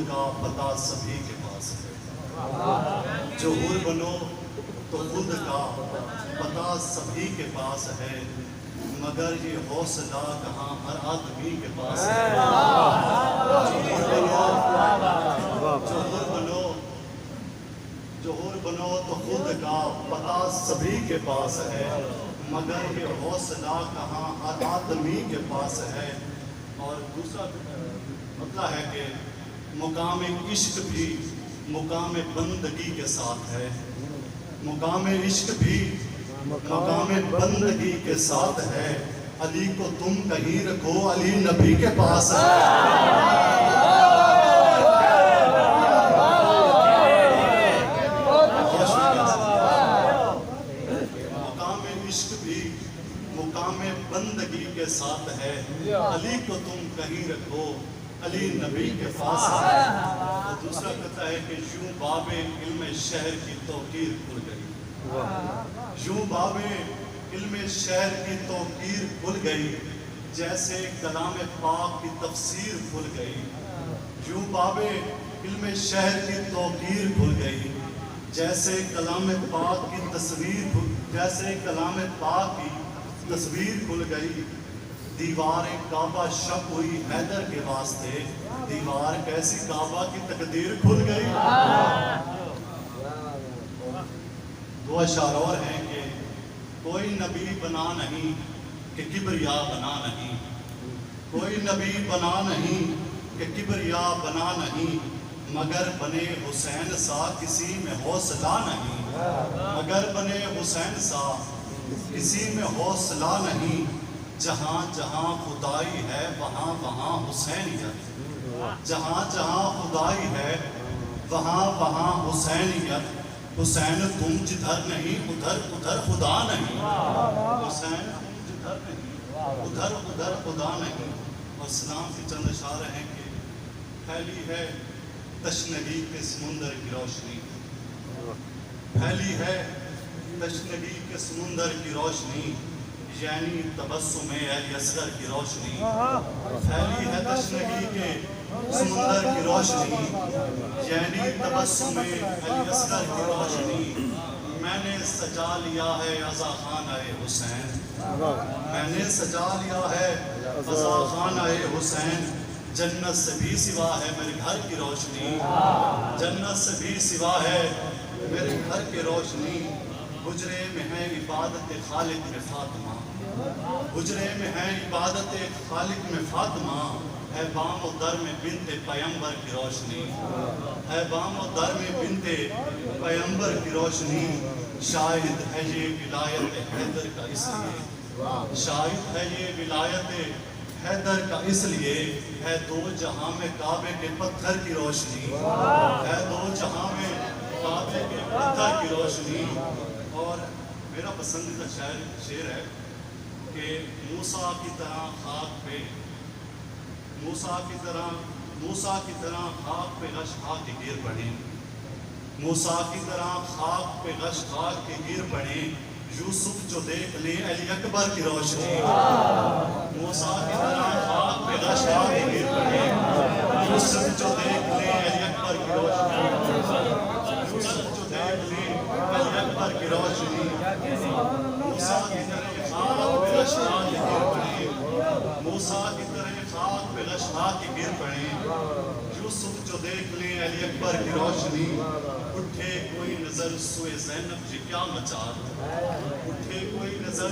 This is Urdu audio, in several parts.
کا پتہ سبھی کے پاس ہے، جو حور بنو تو خود کا پتہ سبھی کے پاس ہے، مگر یہ حوصلہ کہاں ہر آدمی کے پاس ہے۔ جو حور بنو تو خود کا پتہ سبھی کے پاس ہے، مگر یہ حوصلہ کہاں ہر آدمی کے پاس ہے۔ اور دوسرا مطلب ہے کہ مقام عشق بھی مقام بندگی کے ساتھ ہے، مقام عشق بھی مقام بندگی کے ساتھ ہے، علی کو تم کہیں رکھو علی نبی کے پاس ہے۔ مقام عشق بھی مقام بندگی کے ساتھ ہے، علی کو تم کہیں رکھو علی نبی کے پاس ہے۔ اور دوسرا کہتا ہے کہ یوں باب علم شہر کی توقیر کھل گئی، یوں باب علم شہر کی توقیر کھل گئی، جیسے کلام پاک کی تفسیر کھل گئی۔ یوں باب علم شہر کی توقیر کھل گئی، جیسے کلام پاک کی تصویر جیسے کلام پاک کی تصویر کھل گئی۔ دیوار کعبہ شک ہوئی حیدر کے واسطے، دیوار کیسی کعبہ کی تقدیر کھل گئی۔ دو اشعار اور ہیں کہ کوئی نبی بنا نہیں کہ کبریا بنا نہیں، کوئی نبی بنا نہیں کہ کبریا بنا نہیں، مگر بنے حسین سا کسی میں حوصلہ نہیں، مگر بنے حسین سا کسی میں حوصلہ نہیں، جہاں جہاں خدائی ہے وہاں وہاں حسینیت، جہاں جہاں خدائی ہے وہاں وہاں حسینیت، حسین تم جدھر نہیں ادھر ادھر خدا نہیں، حسین تم جدھر نہیں ادھر ادھر خدا نہیں۔ اور سلام کی چند اشعار ہیں کہ پھیلی ہے تشنگی کے سمندر کی روشنی، پھیلی ہے تشنگی کے سمندر کی روشنی، یعنی تبسم علی اصغر کی روشنی، پھیلی ہے تشنگی کے سمندر کی روشنی، یعنی تبسم علی اصغر کی روشنی، میں نے سجا لیا ہے عزا خانہ حسین، میں نے سجا لیا ہے عزا خانہ حسین، جنت سے بھی سوا ہے میرے گھر کی روشنی، جنت سے بھی سوا ہے میرے گھر کی روشنی، حجرے میں ہے عبادت خالق میں فاطمہ، حجرے میں ہے عبادت خالق میں فاطمہ، ہے بام و در میں بنت پیمبر کی روشنی، ہے بام و در میں بنت پیمبر کی روشنی، شاہد ہے یہ ولایت حیدر کا اس لیے، شاہد ہے یہ ولایت حیدر کا اس لیے، ہے دو جہاں میں کعبے کے پتھر کی روشنی، ہے دو جہاں میں کعبے کے پتھر کی روشنی۔ اور میرا پسندیدہ شعر ہے کہ موسیٰ کی طرح خاک پہ موسیٰ کی طرح خاک پہ غش خاک کے گر پڑے، موسیٰ کی طرح خاک پہ غش خاک کے گر پڑے، یوسف جو دیکھ لیں علی اکبر کی روشنی، موسیٰ کی طرح خاک پہ غش خاک کے گر پڑے، یوسف جو دیکھ لیں علی اکبر کی روشنی، یوسف جو دیکھ لیں علی اکبر کی روشنی، موسیٰ کی طرح خاک پہ غش خاک کے گر پڑے، موسیٰ کی طرح خاک پہ غش خاک کے گر پڑے، یوسف جو دیکھ لیں علی اکبر کی روشنی، اٹھے کوئی نظر سوئے زینب یہ کیا مچال، اٹھے کوئی نظر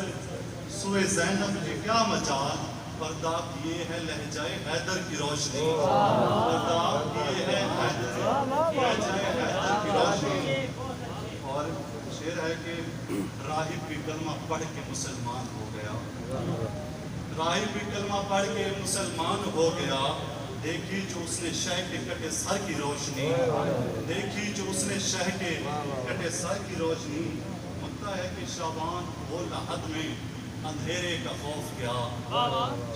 سوئے زینب یہ کیا مچال، پردہ کیے ہے لہجہ حیدر کی روشنی، پردہ کیے ہے لہجہ حیدر کی روشنی۔ اور شعر ہے کہ راہب بھی کلمہ پڑھ کے مسلمان ہو گیا، راہب بھی کلمہ پڑھ کے مسلمان ہو گیا، دیکھی جو اس نے شہ کے کٹے سر کی روشنی، دیکھی جو اس نے شہ کے کٹے سر کی روشنی۔ مکتا ہے کہ شابان ہو لحد میں اندھیرے کا خوف کیا،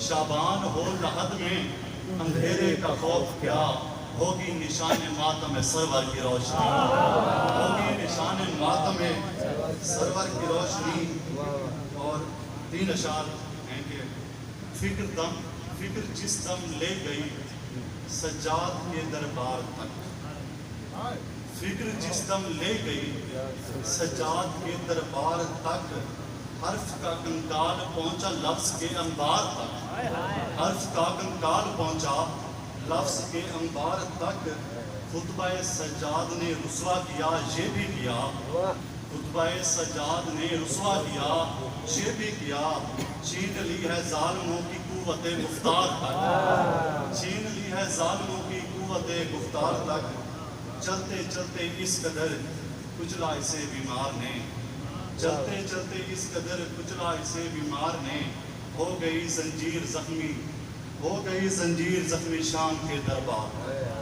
شابان ہو لحد میں اندھیرے کا خوف کیا، ہوگی نشان ماتم سرور کی روشنی، ہوگی نشان ماتم سرور کی روشنی۔ اور تین اشعار ہیں کہ فکر جس دم لے گئی سجاد کے دربار تک، فکر جس دم لے گئی سجاد کے دربار تک، حرف کا کنکال پہنچا لفظ کے انبار تک، حرف کا کنکال پہنچا لفظ کے انبار تک، خطبہ سجاد نے رسوا کیا یہ بھی کیا، خطبہ سجاد نے رسوا کیا یہ بھی کیا، چھین لی ہے ظالموں کی قوت گفتار تک، چھین لی ہے ظالموں کی قوت گفتار تک، چلتے چلتے اس قدر کچلا اسے بیمار نے، چلتے چلتے اس قدر کچلا اسے بیمار نے، ہو گئی زنجیر زخمی، ہو گئی زنجیر زخمی شام کے دربار،